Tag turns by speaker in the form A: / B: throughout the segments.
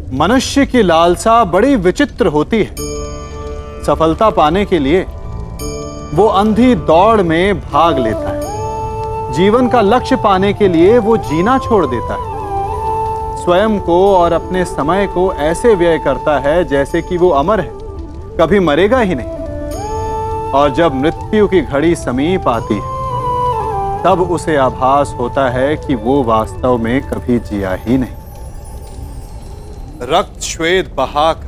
A: मनुष्य की लालसा बड़ी विचित्र होती है। सफलता पाने के लिए वो अंधी दौड़ में भाग लेता है। जीवन का लक्ष्य पाने के लिए वो जीना छोड़ देता है। स्वयं को और अपने समय को ऐसे व्यय करता है जैसे कि वो अमर है, कभी मरेगा ही नहीं। और जब मृत्यु की घड़ी समीप आती है तब उसे आभास होता है कि वो वास्तव में कभी जिया ही नहीं। रक्त श्वेत बहाकर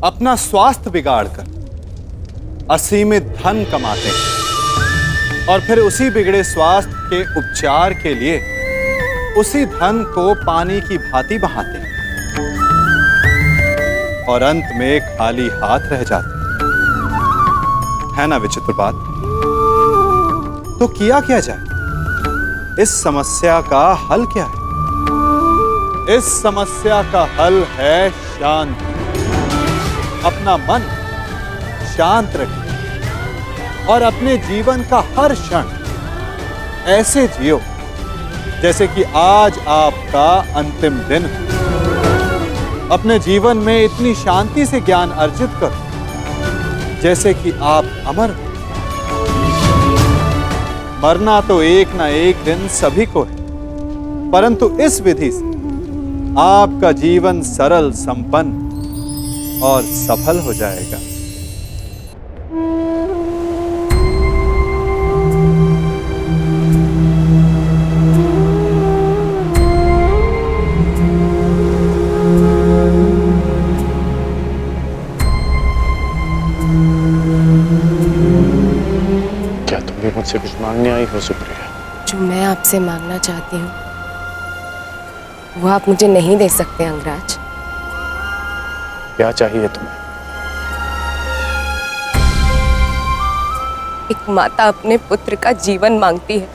A: अपना स्वास्थ्य बिगाड़कर असीमित धन कमाते हैं और फिर उसी बिगड़े स्वास्थ्य के उपचार के लिए उसी धन को पानी की भांति बहाते हैं और अंत में खाली हाथ रह जाते है ना विचित्र बात। तो किया क्या जाए? इस समस्या का हल क्या है? इस समस्या का हल है शांति। अपना मन शांत रखें और अपने जीवन का हर क्षण ऐसे जियो जैसे कि आज आपका अंतिम दिन हो। अपने जीवन में इतनी शांति से ज्ञान अर्जित करो जैसे कि आप अमर हो। मरना तो एक ना एक दिन सभी को है, परंतु इस विधि से आपका जीवन सरल, संपन्न और सफल हो जाएगा।
B: क्या तुम भी मुझसे कुछ मांगने आई हो सुप्रिया?
C: जो मैं आपसे मांगना चाहती हूँ वो आप मुझे नहीं दे सकते अंगराज।
B: क्या चाहिए तुम्हें?
C: एक माता अपने पुत्र का जीवन मांगती है।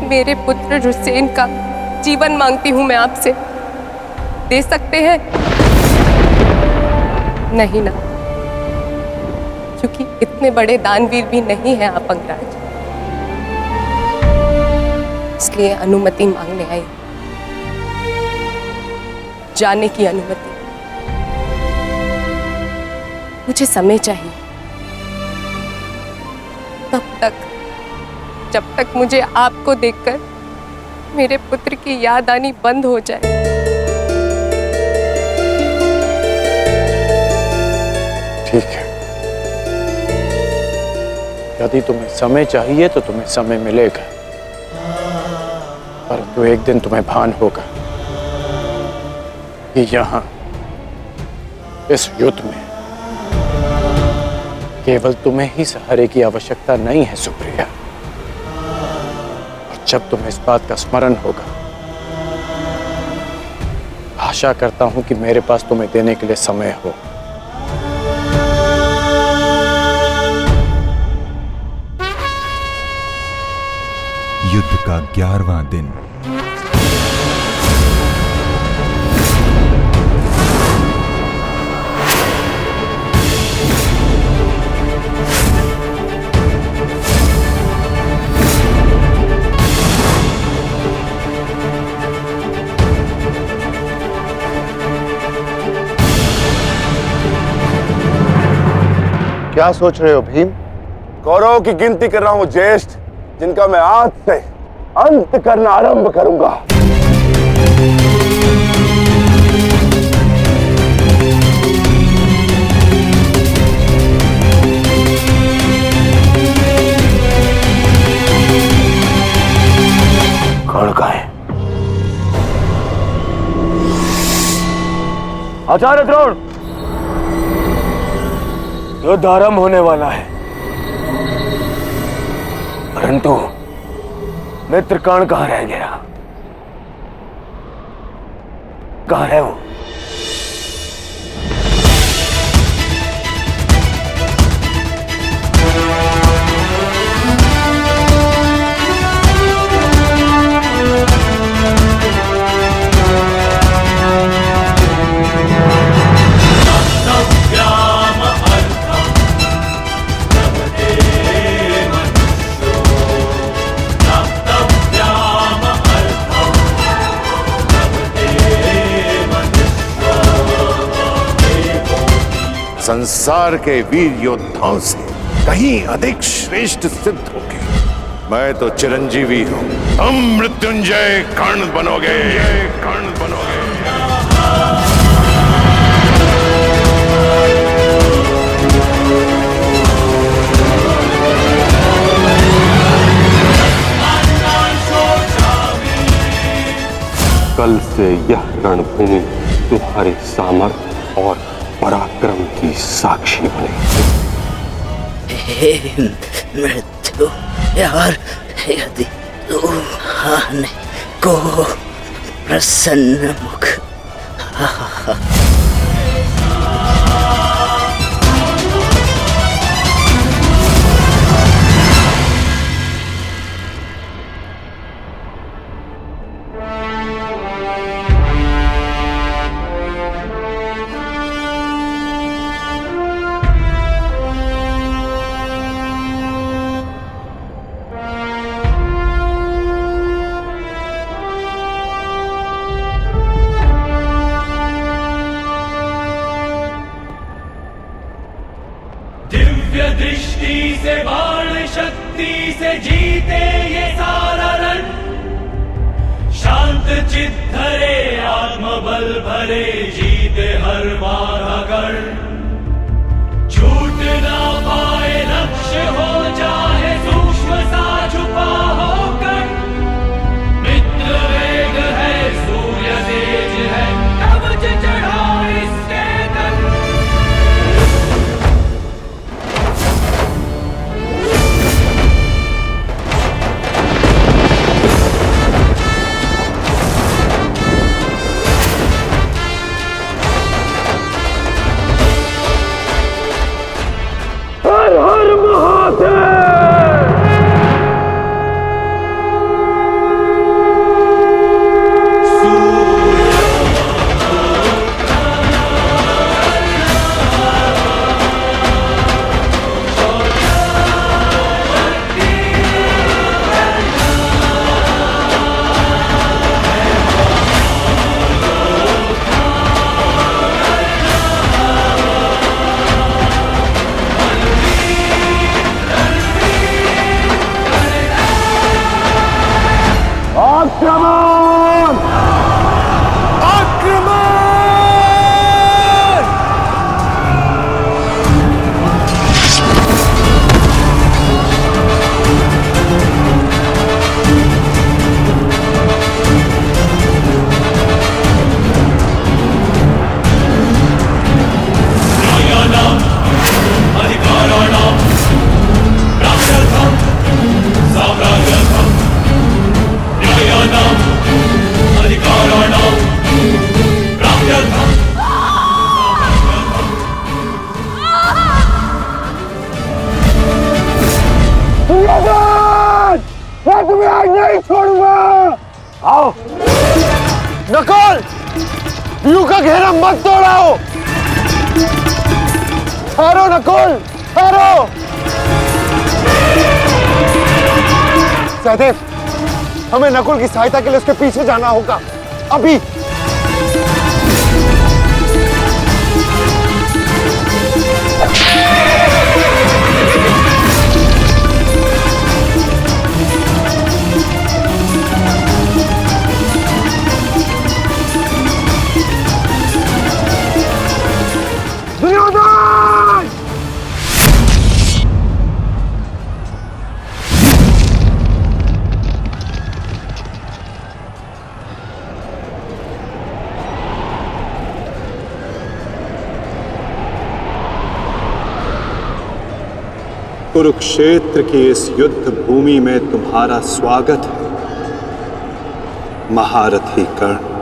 C: मेरे पुत्र हुसैन का जीवन मांगती हूँ मैं आपसे। दे सकते हैं? नहीं ना, क्योंकि इतने बड़े दानवीर भी नहीं हैं आप अंगराज। इसलिए अनुमति मांगने आई, जाने की अनुमति। मुझे समय चाहिए तब तक जब तक मुझे आपको देखकर मेरे पुत्र की याद आनी बंद हो जाए।
B: ठीक है, यदि तुम्हें समय चाहिए तो तुम्हें समय मिलेगा, परंतु एक दिन तुम्हें भान होगा कि यहाँ इस युद्ध में केवल तुम्हें ही सहारे की आवश्यकता नहीं है सुप्रिया। और जब तुम्हें इस बात का स्मरण होगा, आशा करता हूं कि मेरे पास तुम्हें देने के लिए समय हो।
D: युद्ध का 11वां दिन।
E: क्या सोच रहे हो भीम? कौरवों की गिनती कर रहा हूं ज्येष्ठ, जिनका मैं आज से अंत करना आरंभ करूंगा। कौन कहाँ है? आचार्य द्रोण, युद्ध आरंभ होने वाला है, परंतु मित्र कर्ण कहाँ रह गया? कहाँ है वो? संसार के वीर योद्धाओं से कहीं अधिक श्रेष्ठ सिद्ध होगी। मैं तो चिरंजीवी हूं, तुम मृत्युंजय कर्ण बनोगे, कर्ण बनोगे।
F: कल से यह रणभूमि तुम्हारे सामर्थ्य और पराक्रम की साक्षी बनेगी।
G: हे मृत्यु यार, यदि तू आने को प्रसन्न मुख
H: दिव्य दृष्टि से बाण शक्ति से जीते ये सारा रण, शांत चित्त धरे आत्मबल भरे जीते हर बाधा गढ़। छूट ना पाए लक्ष्य हो चाहे सूक्ष्म सा छुपा होकर, मित्र वेग है सूर्य तेज है कवच चढ़ा इसके तन।
E: मैं तुम्हें आज नहीं छोड़ूंगा। आओ नकुल, व्यू का घेरा मत तोड़ाओ। ठहरो नकुल, ठहरो। सहदेव, हमें नकुल की सहायता के लिए उसके पीछे जाना होगा अभी।
A: कुरुक्षेत्र की इस युद्ध भूमि में तुम्हारा स्वागत है, महारथी कर्ण।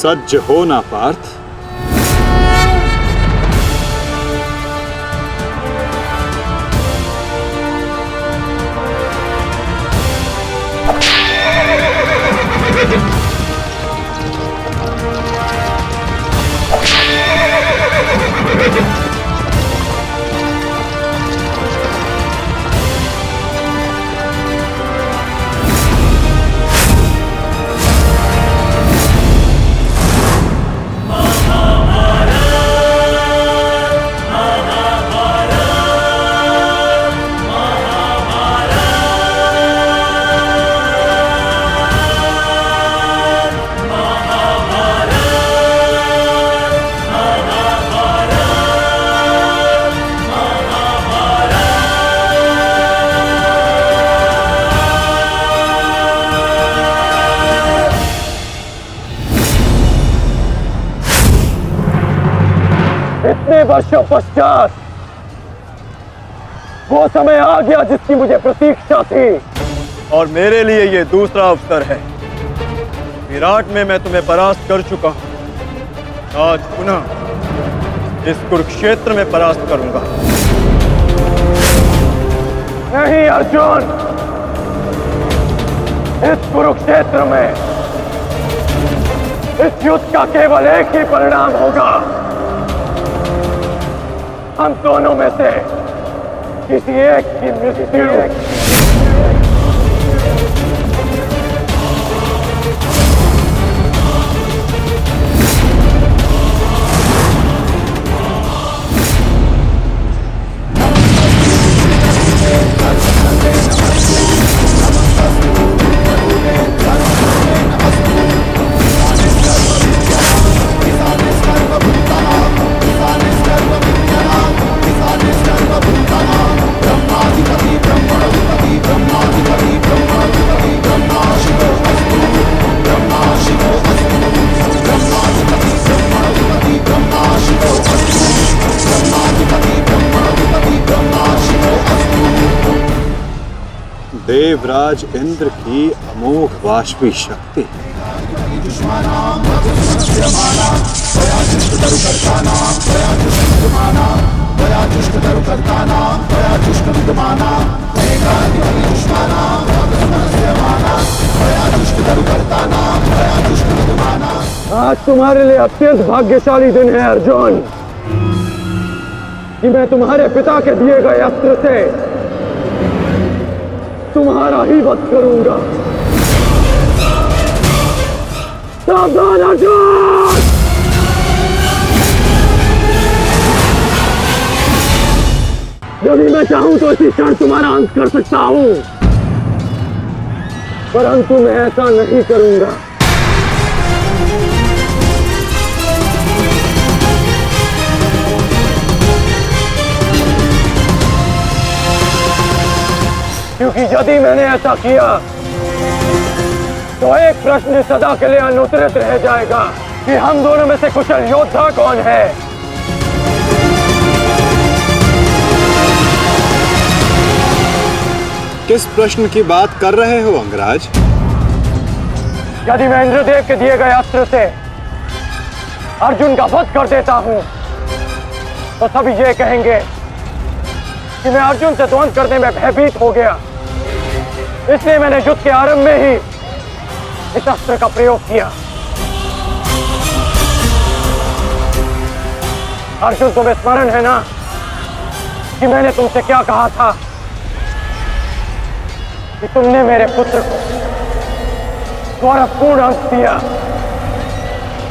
A: सज्ज हो ना पार्थ।
B: इतने वर्षों पश्चात वो समय आ गया जिसकी मुझे प्रतीक्षा थी, और मेरे लिए ये दूसरा अवसर है। विराट में मैं तुम्हें परास्त कर चुका हूं, आज पुनः इस कुरुक्षेत्र में परास्त करूंगा। नहीं अर्जुन, इस कुरुक्षेत्र में इस युद्ध का केवल एक ही परिणाम होगा। हम दोनों में से किसी एक की मृत्यु।
A: देवराज इंद्र की अमोघ वाष्पी शक्ति।
B: आज तुम्हारे लिए अत्यंत भाग्यशाली दिन है अर्जुन, कि मैं तुम्हारे पिता के दिए गए अस्त्र से तुम्हारा ही वध करूंगा। सावधान अर्जुन! यदि मैं चाहूं तो इसी क्षण तुम्हारा अंत कर सकता हूं, परंतु मैं ऐसा नहीं करूंगा। क्योंकि यदि मैंने ऐसा किया तो एक प्रश्न सदा के लिए अनुत्तरित रह जाएगा कि हम दोनों में से कुशल योद्धा कौन है।
A: किस प्रश्न की बात कर रहे हो अंगराज?
B: यदि मैं इंद्रदेव के दिए गए अस्त्र से अर्जुन का वध कर देता हूं तो सभी ये कहेंगे कि मैं अर्जुन से द्वंद्व करने में भयभीत हो गया, इसलिए मैंने युद्ध के आरंभ में ही इस अस्त्र का प्रयोग किया। अर्जुन, तुम्हें स्मरण है ना कि मैंने तुमसे क्या कहा था कि तुमने मेरे पुत्र को गौरवपूर्ण अंत दिया,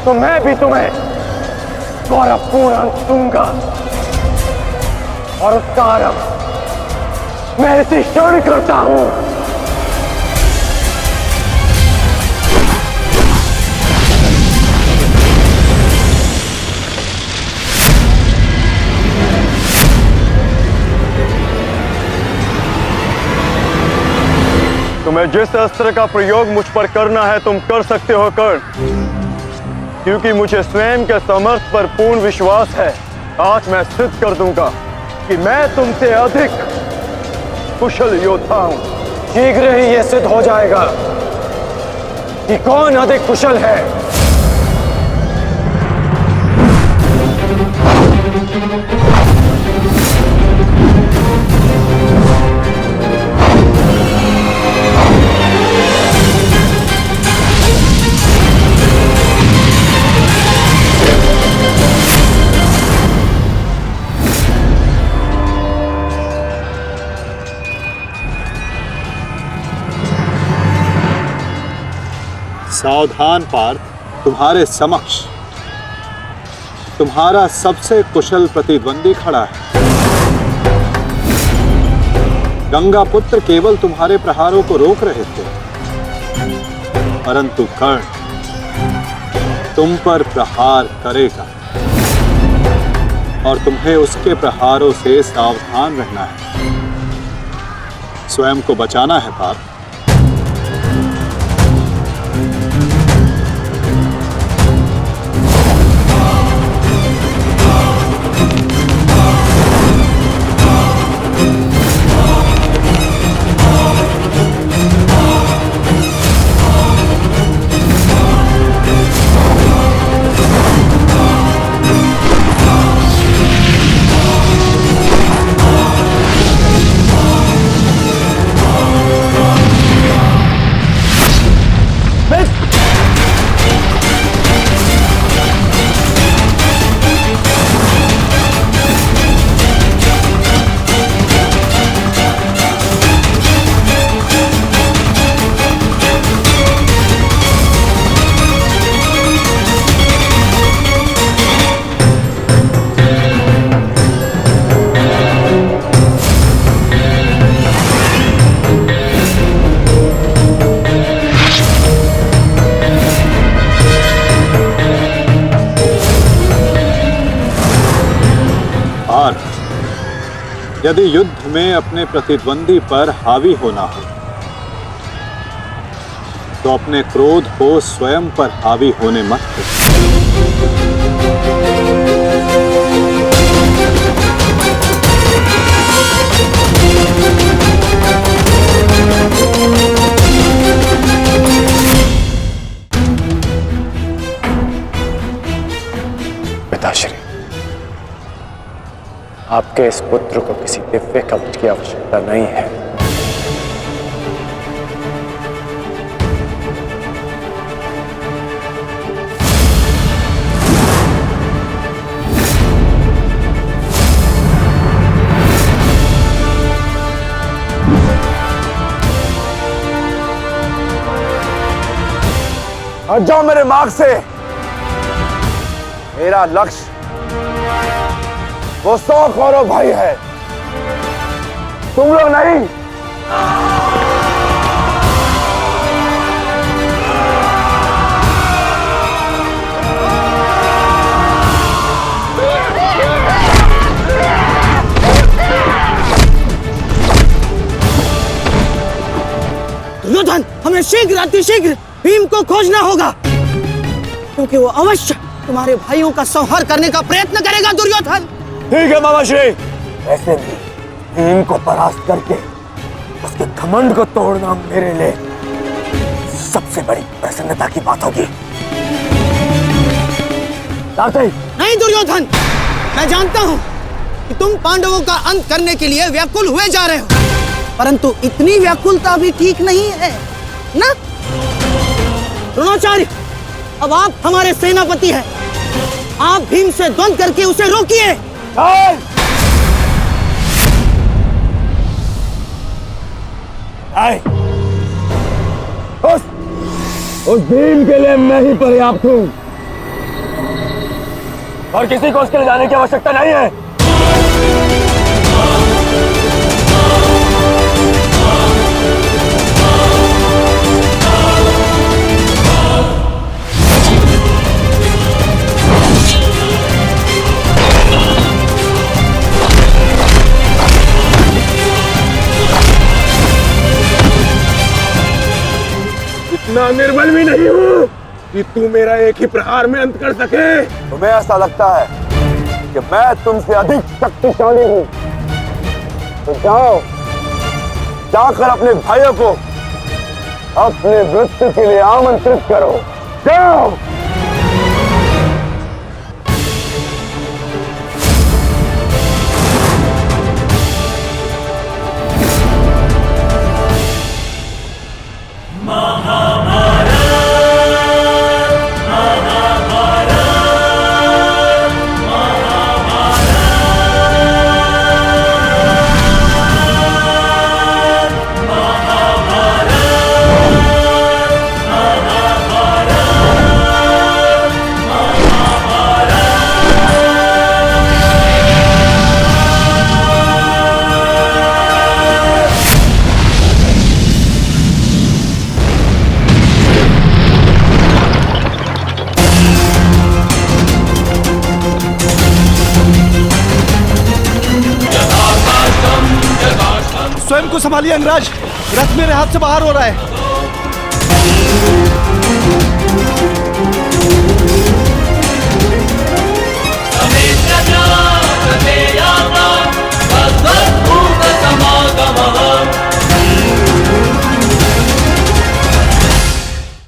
B: तो मैं भी तुम्हें गौरवपूर्ण अंत दूंगा, और उसका आरंभ मैं इसी क्षण करता हूं। तुम्हें जिस अस्त्र का प्रयोग मुझ पर करना है तुम कर सकते हो कर्ण, क्योंकि मुझे स्वयं के सामर्थ्य पर पूर्ण विश्वास है। आज मैं सिद्ध कर दूंगा कि मैं तुमसे अधिक कुशल योद्धा हूं। शीघ्र ही यह सिद्ध हो जाएगा कि कौन अधिक कुशल है।
A: सावधान पार्थ, तुम्हारे समक्ष तुम्हारा सबसे कुशल प्रतिद्वंदी खड़ा है। गंगा पुत्र केवल तुम्हारे प्रहारों को रोक रहे थे, परंतु कर्ण तुम पर प्रहार करेगा और तुम्हें उसके प्रहारों से सावधान रहना है। स्वयं को बचाना है पार्थ। यदि युद्ध में अपने प्रतिद्वंदी पर हावी होना हो तो अपने क्रोध को स्वयं पर हावी होने मत दो।
B: पिताश्री, आपके इस पुत्र को किसी दिव्य कवच की आवश्यकता नहीं है। हट जाओ मेरे मार्ग से। मेरा लक्ष्य वो 100 कौरव भाई है, तुम लोग नहीं।
G: दुर्योधन, हमें शीघ्र अतिशीघ्र भीम को खोजना होगा, क्योंकि वो अवश्य तुम्हारे भाइयों का संहार करने का प्रयत्न करेगा। दुर्योधन,
B: ठीक है मामाश्री। वैसे भी भीम को परास्त करके उसके घमंड को तोड़ना मेरे लिए सबसे बड़ी प्रसन्नता की बात होगी।
G: नहीं दुर्योधन, मैं जानता हूं कि तुम पांडवों का अंत करने के लिए व्याकुल हुए जा रहे हो, परंतु इतनी व्याकुलता भी ठीक नहीं है ना? द्रोणाचार्य, अब आप हमारे सेनापति हैं, आप भीम से द्वंद्व करके उसे रोकिए।
B: उस भीम के लिए मैं ही पर्याप्त हूं और किसी को उसके लिए जाने की आवश्यकता नहीं है। इतना निर्बल भी नहीं हूँ कि तू मेरा एक ही प्रहार में अंत कर सके। तुम्हें ऐसा लगता है कि मैं तुमसे अधिक शक्तिशाली हूँ, तो जाओ, जाकर अपने भाइयों को अपने मृत्यु के लिए आमंत्रित करो। जाओ। को संभालिए अंगराज, रथ मेरे हाथ से बाहर हो रहा है।